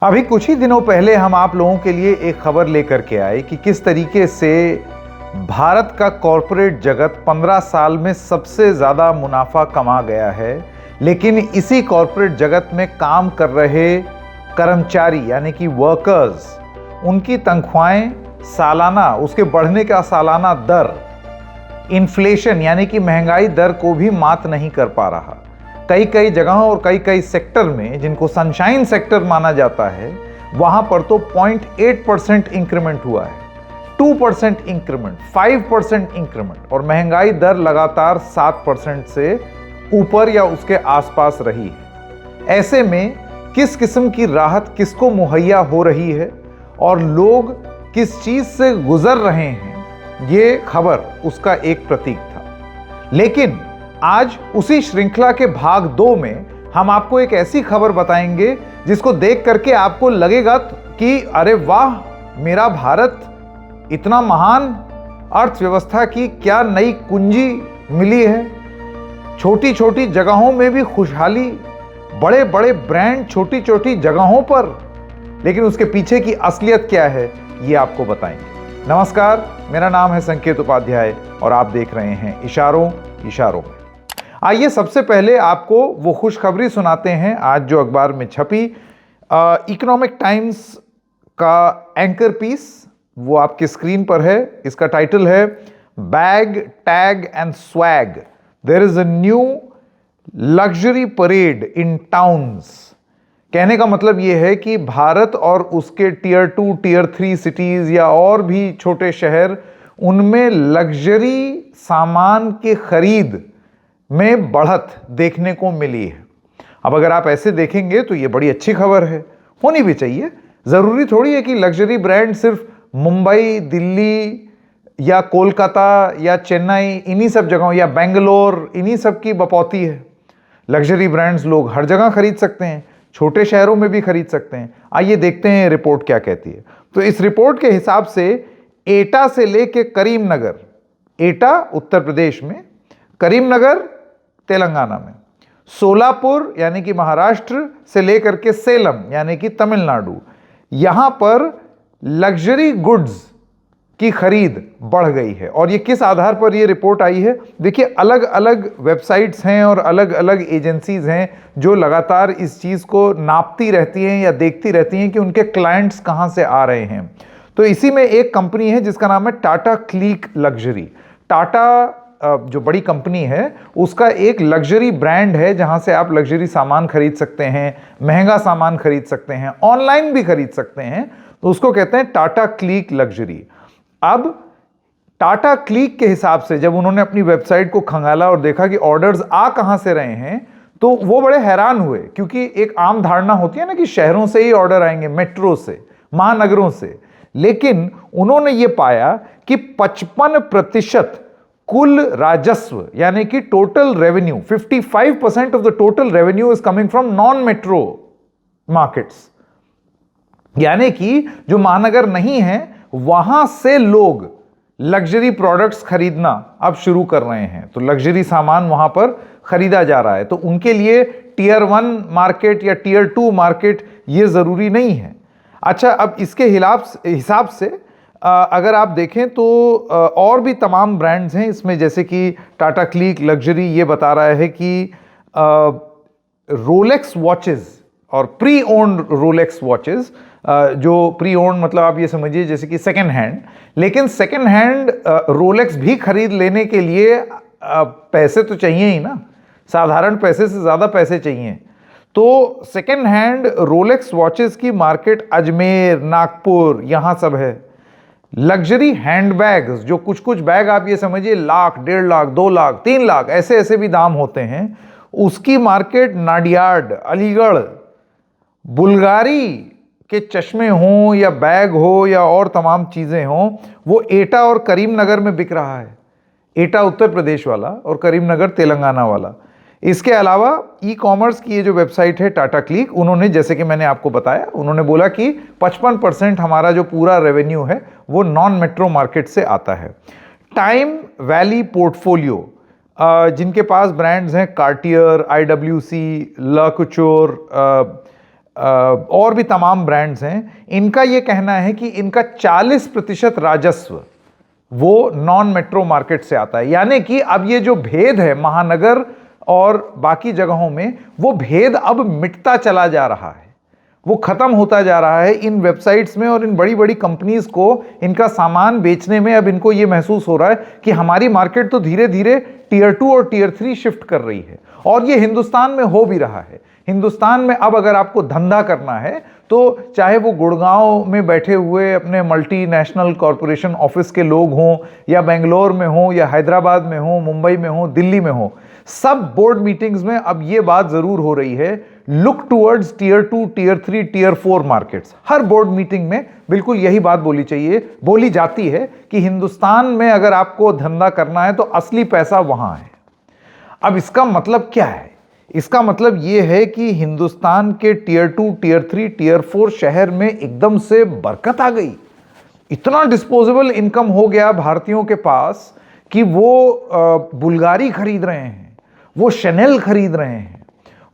अभी कुछ ही दिनों पहले हम आप लोगों के लिए एक खबर लेकर के आए कि किस तरीके से भारत का कॉरपोरेट जगत 15 साल में सबसे ज़्यादा मुनाफा कमा गया है। लेकिन इसी कॉरपोरेट जगत में काम कर रहे कर्मचारी यानी कि वर्कर्स, उनकी तनख्वाहें सालाना, उसके बढ़ने का सालाना दर इन्फ्लेशन यानी कि महंगाई दर को भी मात नहीं कर पा रहा। कई कई जगहों और कई कई सेक्टर में, जिनको सनशाइन सेक्टर माना जाता है, वहां पर तो 0.8% इंक्रीमेंट हुआ है, 2% इंक्रीमेंट, 5% इंक्रीमेंट, और महंगाई दर लगातार 7% से ऊपर या उसके आसपास रही है। ऐसे में किस किस्म की राहत किसको मुहैया हो रही है और लोग किस चीज से गुजर रहे हैं, ये खबर उसका एक प्रतीक था। लेकिन आज उसी श्रृंखला के भाग 2 में हम आपको एक ऐसी खबर बताएंगे जिसको देख करके आपको लगेगा कि अरे वाह, मेरा भारत इतना महान, अर्थव्यवस्था की क्या नई कुंजी मिली है। छोटी छोटी जगहों में भी खुशहाली, बड़े बड़े ब्रांड छोटी छोटी जगहों पर, लेकिन उसके पीछे की असलियत क्या है ये आपको बताएंगे। नमस्कार, मेरा नाम है संकेत उपाध्याय और आप देख रहे हैं इशारों इशारों में। आइए सबसे पहले आपको वो खुशखबरी सुनाते हैं आज जो अखबार में छपी। इकोनॉमिक टाइम्स का एंकर पीस वो आपकी स्क्रीन पर है। इसका टाइटल है bag tag and swag, there is a new luxury parade in towns. कहने का मतलब यह है कि भारत और उसके टियर 2 टियर 3 सिटीज या और भी छोटे शहर, उनमें लग्जरी सामान के खरीद में बढ़त देखने को मिली है। अब अगर आप ऐसे देखेंगे तो ये बड़ी अच्छी खबर है, होनी भी चाहिए। ज़रूरी थोड़ी है कि लग्जरी ब्रांड सिर्फ मुंबई, दिल्ली या कोलकाता या चेन्नई, इन्हीं सब जगहों, या बेंगलोर, इन्हीं सब की बपौती है। लग्जरी ब्रांड्स लोग हर जगह खरीद सकते हैं, छोटे शहरों में भी खरीद सकते हैं। आइए देखते हैं रिपोर्ट क्या कहती है। तो इस रिपोर्ट के हिसाब से एटा से लेके करीमनगर, एटा उत्तर प्रदेश में, करीमनगर तेलंगाना में, सोलापुर यानी कि महाराष्ट्र से लेकर के सेलम यानी कि तमिलनाडु, यहां पर लग्जरी गुड्स की खरीद बढ़ गई है। और ये किस आधार पर ये रिपोर्ट आई है? देखिए, अलग अलग वेबसाइट्स हैं और अलग अलग एजेंसीज हैं जो लगातार इस चीज को नापती रहती हैं या देखती रहती हैं कि उनके क्लाइंट्स कहां से आ रहे हैं। तो इसी में एक कंपनी है जिसका नाम है टाटा क्लिक लग्जरी। टाटा जो बड़ी कंपनी है, उसका एक लग्जरी ब्रांड है जहां से आप लग्जरी सामान खरीद सकते हैं, महंगा सामान खरीद सकते हैं, ऑनलाइन भी खरीद सकते हैं। तो उसको कहते हैं टाटा क्लिक लग्जरी। अब टाटा क्लिक के हिसाब से जब उन्होंने अपनी वेबसाइट को खंगाला और देखा कि ऑर्डर्स आ कहां से रहे हैं, तो वो बड़े हैरान हुए, क्योंकि एक आम धारणा होती है ना कि शहरों से ही ऑर्डर आएंगे, मेट्रो से, महानगरों से। लेकिन उन्होंने ये पाया कि 55% कुल राजस्व यानी कि total revenue, 55% of the total revenue is coming from non metro markets. यानी कि जो महानगर नहीं है, वहां से लोग लग्जरी प्रोडक्ट्स खरीदना अब शुरू कर रहे हैं। तो लग्जरी सामान वहां पर खरीदा जा रहा है। तो उनके लिए टियर 1 मार्केट या टियर 2 मार्केट ये जरूरी नहीं है। अच्छा, अब इसके हिसाब से अगर आप देखें तो और भी तमाम ब्रांड्स हैं इसमें, जैसे कि टाटा क्लिक लग्जरी ये बता रहा है कि रोलेक्स वॉचेस और प्री ओन्ड रोलेक्स वॉचेस, जो प्री ओन्ड मतलब आप ये समझिए जैसे कि सेकेंड हैंड, लेकिन सेकेंड हैंड रोलेक्स भी खरीद लेने के लिए पैसे तो चाहिए ही ना, साधारण पैसे से ज़्यादा पैसे चाहिए। तो सेकेंड हैंड रोलेक्स वॉचेस की मार्केट अजमेर, नागपुर, यहाँ सब है। लग्जरी हैंडबैग्स, जो कुछ कुछ बैग आप ये समझिए लाख, 1.5 लाख, 2 लाख, 3 लाख, ऐसे ऐसे भी दाम होते हैं, उसकी मार्केट नाडियाड, अलीगढ़, बुल्गारी के चश्मे हों या बैग हो या और तमाम चीज़ें हों, वो एटा और करीमनगर में बिक रहा है। एटा उत्तर प्रदेश वाला और करीमनगर तेलंगाना वाला। इसके अलावा ई कॉमर्स की ये जो वेबसाइट है टाटा क्लिक, उन्होंने, जैसे कि मैंने आपको बताया, उन्होंने बोला कि 55% हमारा जो पूरा रेवेन्यू है वो नॉन मेट्रो मार्केट से आता है। टाइम वैली पोर्टफोलियो, जिनके पास ब्रांड्स हैं कार्टियर, IWC, ला कुचोर, और भी तमाम ब्रांड्स हैं, इनका ये कहना है कि इनका 40% राजस्व वो नॉन मेट्रो मार्केट से आता है। यानी कि अब ये जो भेद है महानगर और बाकी जगहों में, वो भेद अब मिटता चला जा रहा है, वो खत्म होता जा रहा है। इन वेबसाइट्स में और इन बड़ी बड़ी कंपनीज को इनका सामान बेचने में अब इनको ये महसूस हो रहा है कि हमारी मार्केट तो धीरे धीरे टियर 2 और टियर 3 शिफ्ट कर रही है, और ये हिंदुस्तान में हो भी रहा है। हिंदुस्तान में अब अगर आपको धंधा करना है तो चाहे वो गुड़गांव में बैठे हुए अपने मल्टीनेशनल कॉरपोरेशन ऑफिस के लोग हों, या बेंगलोर में हों, या हैदराबाद में हों, मुंबई में हों, दिल्ली में हों, सब बोर्ड मीटिंग्स में अब ये बात जरूर हो रही है, look towards tier 2, tier 3, tier 4 markets. हर बोर्ड मीटिंग में बिल्कुल यही बात बोली जाती है कि हिंदुस्तान में अगर आपको धंधा करना है तो असली पैसा वहां है। अब इसका मतलब क्या है? इसका मतलब यह है कि हिंदुस्तान के टियर 2, टियर 3, टियर 4 शहर में एकदम से बरकत आ गई। इतना डिस्पोजेबल इनकम हो गया भारतीयों के पास कि वो बुल्गारी खरीद रहे हैं, वो शनेल खरीद रहे हैं,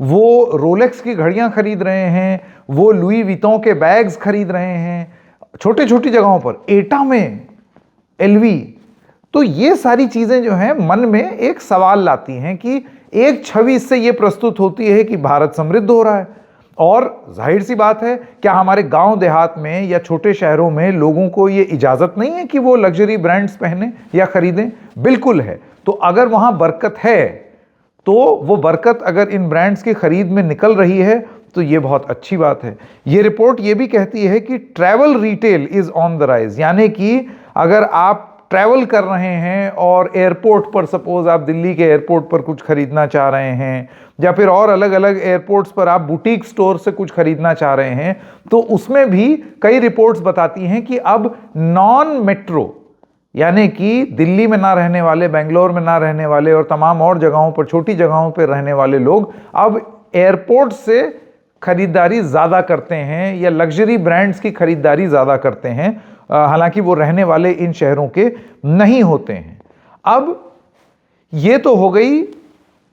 वो रोलेक्स की घड़ियां खरीद रहे हैं, वो लुई वितों के बैग्स खरीद रहे हैं, छोटी छोटी जगहों पर, एटा में एलवी। तो ये सारी चीजें जो हैं मन में एक सवाल लाती हैं कि एक छवि इससे ये प्रस्तुत होती है कि भारत समृद्ध हो रहा है, और जाहिर सी बात है, क्या हमारे गांव देहात में या छोटे शहरों में लोगों को ये इजाजत नहीं है कि वो लग्जरी ब्रांड्स पहने या खरीदें? बिल्कुल है। तो अगर वहां बरकत है, तो वो बरकत अगर इन ब्रांड्स की खरीद में निकल रही है तो ये बहुत अच्छी बात है। ये रिपोर्ट ये भी कहती है कि travel retail is on the rise, यानी कि अगर आप ट्रैवल कर रहे हैं और एयरपोर्ट पर, सपोज आप दिल्ली के एयरपोर्ट पर कुछ खरीदना चाह रहे हैं, या फिर और अलग अलग एयरपोर्ट्स पर आप बुटीक स्टोर से कुछ खरीदना चाह रहे हैं, तो उसमें भी कई रिपोर्ट्स बताती हैं कि अब नॉन मेट्रो, यानी कि दिल्ली में ना रहने वाले, बेंगलोर में ना रहने वाले और तमाम और जगहों पर, छोटी जगहों पर रहने वाले लोग अब एयरपोर्ट से खरीदारी ज़्यादा करते हैं या लग्जरी ब्रांड्स की खरीदारी ज़्यादा करते हैं, हालांकि वो रहने वाले इन शहरों के नहीं होते हैं। अब ये तो हो गई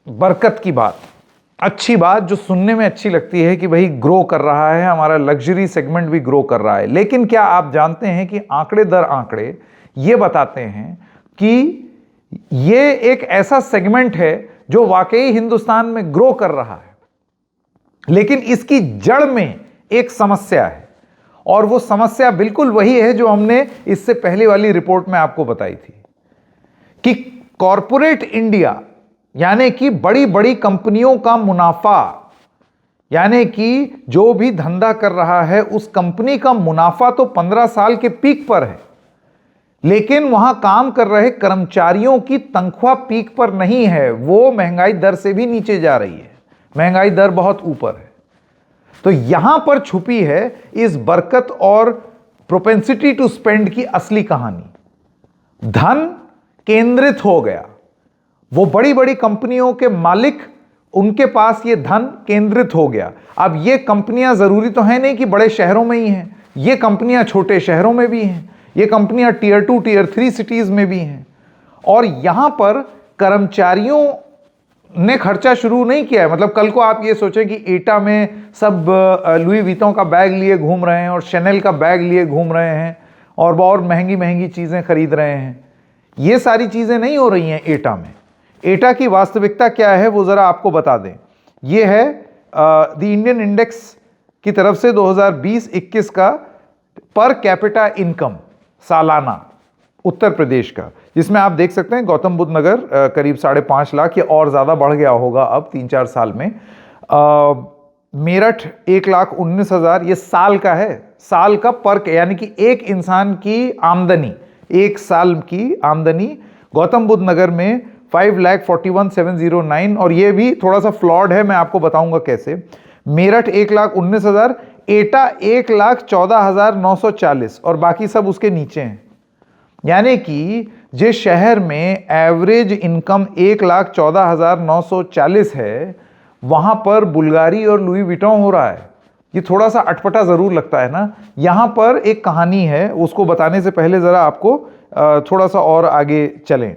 बरकत की बात, अच्छी बात जो सुनने में अच्छी लगती है कि भाई ग्रो कर रहा है, हमारा लग्जरी सेगमेंट भी ग्रो कर रहा है। लेकिन क्या आप जानते हैं कि आंकड़े दर आंकड़े ये बताते हैं कि ये एक ऐसा सेगमेंट है जो वाकई हिंदुस्तान में ग्रो कर रहा है, लेकिन इसकी जड़ में एक समस्या है, और वो समस्या बिल्कुल वही है जो हमने इससे पहले वाली रिपोर्ट में आपको बताई थी कि कॉरपोरेट इंडिया, यानी कि बड़ी बड़ी कंपनियों का मुनाफा, यानी कि जो भी धंधा कर रहा है उस कंपनी का मुनाफा तो 15 साल के पीक पर है, लेकिन वहां काम कर रहे कर्मचारियों की तनख्वाह पीक पर नहीं है, वो महंगाई दर से भी नीचे जा रही है, महंगाई दर बहुत ऊपर है। तो यहां पर छुपी है इस बरकत और प्रोपेंसिटी टू स्पेंड की असली कहानी। धन केंद्रित हो गया, वो बड़ी बड़ी कंपनियों के मालिक, उनके पास ये धन केंद्रित हो गया। अब ये कंपनियां जरूरी तो है नहीं कि बड़े शहरों में ही हैं, ये कंपनियां छोटे शहरों में भी हैं, ये कंपनियां टियर 2, टियर 3 सिटीज में भी हैं, और यहां पर कर्मचारियों ने खर्चा शुरू नहीं किया है। मतलब कल को आप ये सोचें कि एटा में सब लुई वितों का बैग लिए घूम रहे हैं और शनेल का बैग लिए घूम रहे हैं और महंगी महंगी चीज़ें खरीद रहे हैं, ये सारी चीज़ें नहीं हो रही हैं एटा में। एटा की वास्तविकता क्या है वो ज़रा आपको बता दें। ये है द इंडियन इंडेक्स की तरफ से 2020-21 का पर कैपिटा इनकम सालाना उत्तर प्रदेश का, जिसमें आप देख सकते हैं गौतम बुद्ध नगर करीब 5.5 लाख या और ज़्यादा बढ़ गया होगा अब 3-4 साल में। मेरठ 1,19,000, ये साल का है, साल का पर, यानी कि एक इंसान की आमदनी, एक साल की आमदनी। गौतम बुद्ध नगर में 5,41,709, और ये भी थोड़ा सा फ्लॉड है, मैं आपको बताऊंगा कैसे। मेरठ 1,19,000, एटा 1,14,940, और बाकी सब उसके नीचे हैं। यानी कि जिस शहर में एवरेज इनकम 1,14,940 है, वहां पर बुल्गारी और लुई विटॉन हो रहा है। ये थोड़ा सा अटपटा जरूर लगता है ना। यहां पर एक कहानी है, उसको बताने से पहले जरा आपको थोड़ा सा और आगे चलें।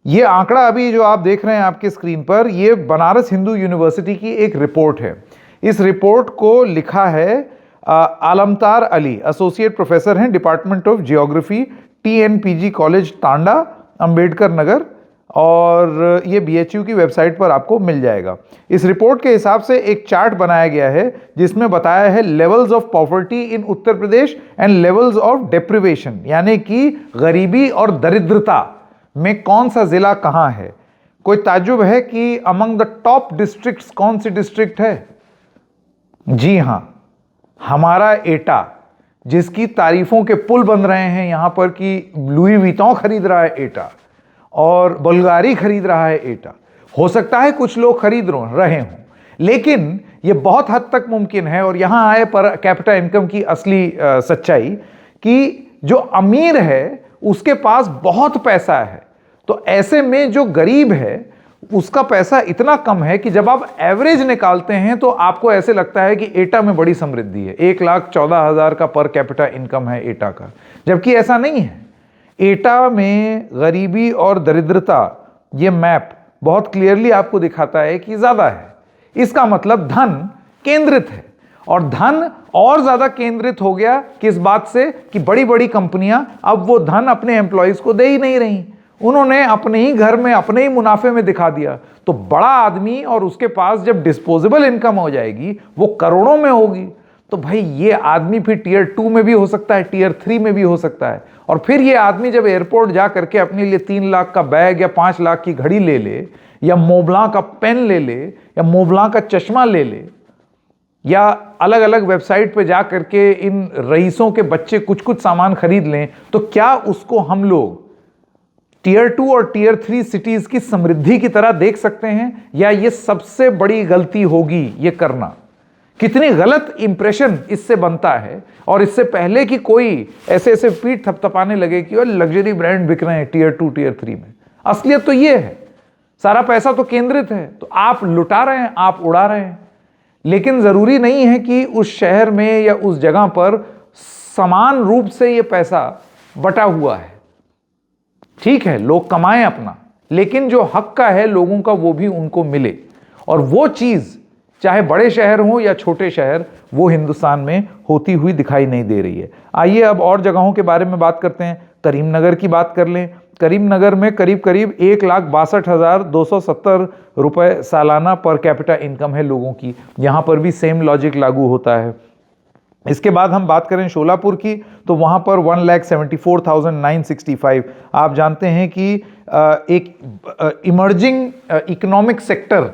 ये आंकड़ा अभी जो आप देख रहे हैं आपके स्क्रीन पर, ये बनारस हिंदू यूनिवर्सिटी की एक रिपोर्ट है। इस रिपोर्ट को लिखा है आलमतार अली, एसोसिएट प्रोफेसर हैं department of geography, TNPG college Tanda, Ambedkar Nagar, और ये BHU की वेबसाइट पर आपको मिल जाएगा। इस रिपोर्ट के हिसाब से एक चार्ट बनाया गया है जिसमें बताया है levels of poverty in Uttar Pradesh and levels of deprivation, यानी कि गरीबी और दरिद्रता में कौन सा जिला कहां है। कोई ताज्जुब है कि अमंग द टॉप डिस्ट्रिक्ट्स कौन सी डिस्ट्रिक्ट है? जी हां, हमारा एटा, जिसकी तारीफों के पुल बन रहे हैं यहां पर कि लुई विटॉन खरीद रहा है एटा और बुल्गारी खरीद रहा है एटा। हो सकता है कुछ लोग खरीद रहे हों, लेकिन यह बहुत हद तक मुमकिन है। और यहां आए पर कैपिटा इनकम की असली सच्चाई कि जो अमीर है उसके पास बहुत पैसा है, तो ऐसे में जो गरीब है उसका पैसा इतना कम है कि जब आप एवरेज निकालते हैं तो आपको ऐसे लगता है कि एटा में बड़ी समृद्धि है। 1,14,000 का पर कैपिटा इनकम है एटा का, जबकि ऐसा नहीं है। एटा में गरीबी और दरिद्रता, ये मैप बहुत क्लियरली आपको दिखाता है कि ज्यादा है। इसका मतलब धन केंद्रित है, और धन और ज्यादा केंद्रित हो गया किस बात से कि बड़ी बड़ी कंपनियां अब वो धन अपने एम्प्लॉइज को दे ही नहीं रही, उन्होंने अपने ही घर में अपने ही मुनाफे में दिखा दिया। तो बड़ा आदमी और उसके पास जब डिस्पोजेबल इनकम हो जाएगी वो करोड़ों में होगी, तो भाई ये आदमी फिर टियर 2 में भी हो सकता है, टियर 3 में भी हो सकता है। और फिर ये आदमी जब एयरपोर्ट जा करके अपने लिए 3 लाख का बैग या 5 लाख की घड़ी ले ले, या मोबलां का पेन ले ले, या मोबलां का चश्मा ले ले, या अलग अलग वेबसाइट पे जा करके इन रईसों के बच्चे कुछ कुछ सामान खरीद लें, तो क्या उसको हम लोग टियर 2 और टियर 3 सिटीज की समृद्धि की तरह देख सकते हैं? या ये सबसे बड़ी गलती होगी ये करना? कितनी गलत इंप्रेशन इससे बनता है। और इससे पहले कि कोई ऐसे ऐसे पीठ थपथपाने लगे कि वो लग्जरी ब्रांड बिक रहे हैं टियर 2 टियर 3 में, असलियत तो ये है, सारा पैसा तो केंद्रित है, तो आप लुटा रहे हैं, आप उड़ा रहे हैं। लेकिन जरूरी नहीं है कि उस शहर में या उस जगह पर समान रूप से ये पैसा बटा हुआ है। ठीक है, लोग कमाएं अपना, लेकिन जो हक का है लोगों का वो भी उनको मिले। और वो चीज चाहे बड़े शहर हो या छोटे शहर, वो हिंदुस्तान में होती हुई दिखाई नहीं दे रही है। आइए अब और जगहों के बारे में बात करते हैं। करीमनगर की बात कर लें। करीमनगर में करीब करीब 1,62,270 रुपए सालाना पर कैपिटा इनकम है लोगों की। यहां पर भी सेम लॉजिक लागू होता है। इसके बाद हम बात करें शोलापुर की, तो वहां पर 1,74,965। आप जानते हैं कि एक इमर्जिंग इकोनॉमिक सेक्टर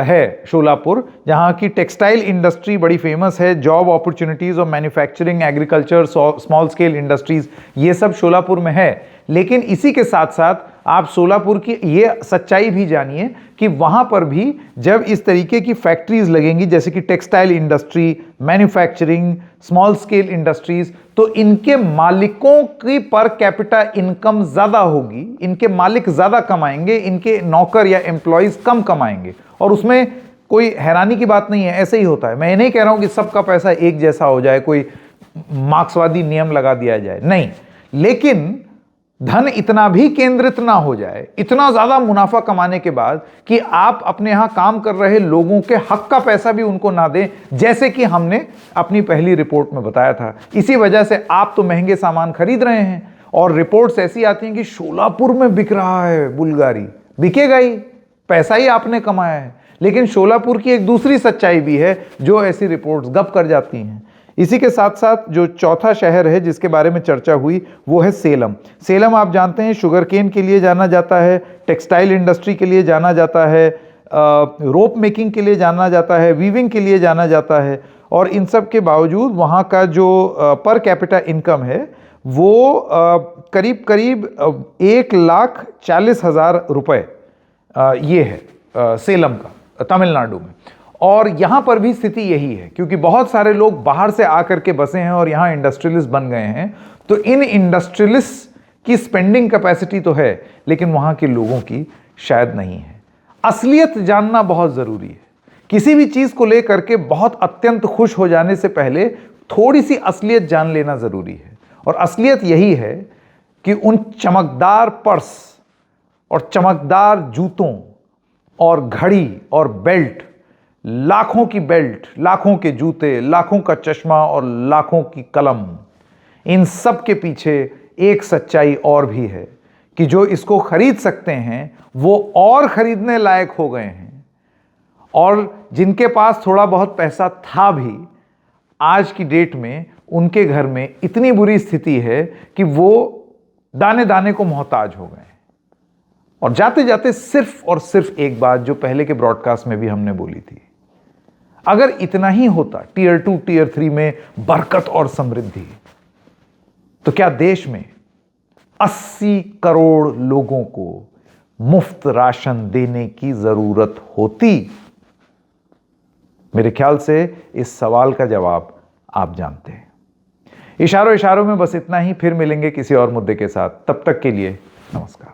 है शोलापुर, जहां की टेक्सटाइल इंडस्ट्री बड़ी फेमस है। जॉब अपॉर्चुनिटीज और manufacturing, agriculture, small scale industries, ये सब शोलापुर में है। लेकिन इसी के साथ साथ आप शोलापुर की ये सच्चाई भी जानिए कि वहां पर भी जब इस तरीके की फैक्ट्रीज लगेंगी, जैसे कि textile industry, manufacturing, small scale industries, तो इनके मालिकों की पर कैपिटा इनकम ज्यादा होगी, इनके मालिक ज्यादा कमाएंगे, इनके नौकर या एम्प्लॉयज कम कमाएंगे। और उसमें कोई हैरानी की बात नहीं है, ऐसे ही होता है। मैं ये नहीं कह रहा हूं कि सबका पैसा एक जैसा हो जाए, कोई मार्क्सवादी नियम लगा दिया जाए, नहीं, लेकिन धन इतना भी केंद्रित ना हो जाए, इतना ज्यादा मुनाफा कमाने के बाद कि आप अपने यहां काम कर रहे लोगों के हक का पैसा भी उनको ना दें, जैसे कि हमने अपनी पहली रिपोर्ट में बताया था। इसी वजह से आप तो महंगे सामान खरीद रहे हैं और रिपोर्ट्स ऐसी आती हैं कि शोलापुर में बिक रहा है बुल्गारी। बिकेगा ही, पैसा ही आपने कमाया है। लेकिन शोलापुर की एक दूसरी सच्चाई भी है जो ऐसी रिपोर्ट्स गप कर जाती हैं। इसी के साथ साथ जो चौथा शहर है जिसके बारे में चर्चा हुई वो है सेलम। सेलम आप जानते हैं शुगर केन के लिए जाना जाता है, टेक्सटाइल इंडस्ट्री के लिए जाना जाता है, रोप मेकिंग के लिए जाना जाता है, वीविंग के लिए जाना जाता है। और इन सब के बावजूद वहाँ का जो पर कैपिटा इनकम है वो करीब करीब 1,40,000 रुपये ये है सेलम का, तमिलनाडु में। और यहाँ पर भी स्थिति यही है, क्योंकि बहुत सारे लोग बाहर से आकर के बसे हैं और यहाँ इंडस्ट्रियलिस्ट बन गए हैं। तो इन इंडस्ट्रियलिस्ट की स्पेंडिंग कैपेसिटी तो है, लेकिन वहाँ के लोगों की शायद नहीं है। असलियत जानना बहुत ज़रूरी है। किसी भी चीज़ को लेकर के बहुत अत्यंत खुश हो जाने से पहले थोड़ी सी असलियत जान लेना ज़रूरी है। और असलियत यही है कि उन चमकदार पर्स और चमकदार जूतों और घड़ी और बेल्ट लाखों की बेल्ट, लाखों के जूते, लाखों का चश्मा और लाखों की कलम, इन सब के पीछे एक सच्चाई और भी है कि जो इसको खरीद सकते हैं वो और खरीदने लायक हो गए हैं, और जिनके पास थोड़ा बहुत पैसा था भी, आज की डेट में उनके घर में इतनी बुरी स्थिति है कि वो दाने दाने को मोहताज हो गए। और जाते जाते सिर्फ और सिर्फ एक बात जो पहले के ब्रॉडकास्ट में भी हमने बोली थी, अगर इतना ही होता टियर 2 टियर 3 में बरकत और समृद्धि, तो क्या देश में 80 करोड़ लोगों को मुफ्त राशन देने की जरूरत होती? मेरे ख्याल से इस सवाल का जवाब आप जानते हैं। इशारों इशारों में बस इतना ही, फिर मिलेंगे किसी और मुद्दे के साथ। तब तक के लिए नमस्कार।